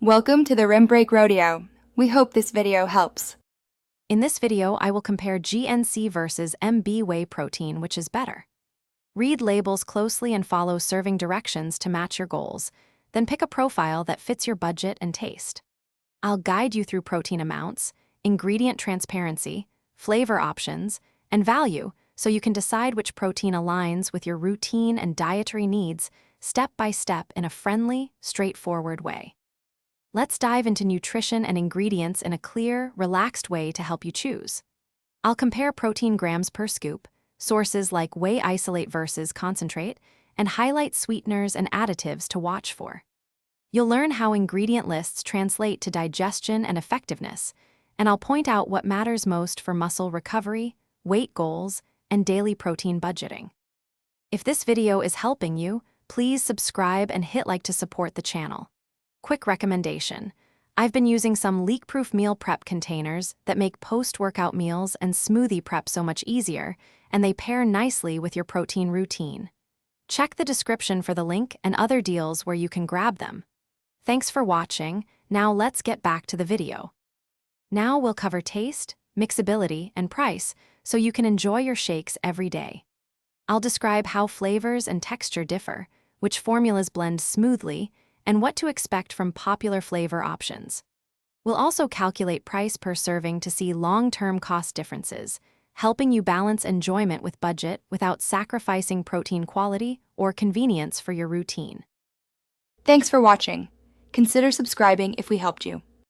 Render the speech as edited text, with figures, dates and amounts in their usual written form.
Welcome to the Rim Break Rodeo. We hope this video helps. In this video, I will compare GNC versus MB Whey protein, which is better. Read labels closely and follow serving directions to match your goals. Then pick a profile that fits your budget and taste. I'll guide you through protein amounts, ingredient transparency, flavor options, and value so you can decide which protein aligns with your routine and dietary needs step by step in a friendly, straightforward way. Let's dive into nutrition and ingredients in a clear, relaxed way to help you choose. I'll compare protein grams per scoop, sources like whey isolate versus concentrate, and highlight sweeteners and additives to watch for. You'll learn how ingredient lists translate to digestion and effectiveness, and I'll point out what matters most for muscle recovery, weight goals, and daily protein budgeting. If this video is helping you, please subscribe and hit like to support the channel. Quick recommendation. I've been using some leak-proof meal prep containers that make post-workout meals and smoothie prep so much easier, and they pair nicely with your protein routine. Check the description for the link and other deals where you can grab them. Thanks for watching. Now let's get back to the video. Now we'll cover taste, mixability, and price so you can enjoy your shakes every day. I'll describe how flavors and texture differ, which formulas blend smoothly, and what to expect from popular flavor options. We'll also calculate price per serving to see long-term cost differences, helping you balance enjoyment with budget without sacrificing protein quality or convenience for your routine. Thanks for watching. Consider subscribing if we helped you.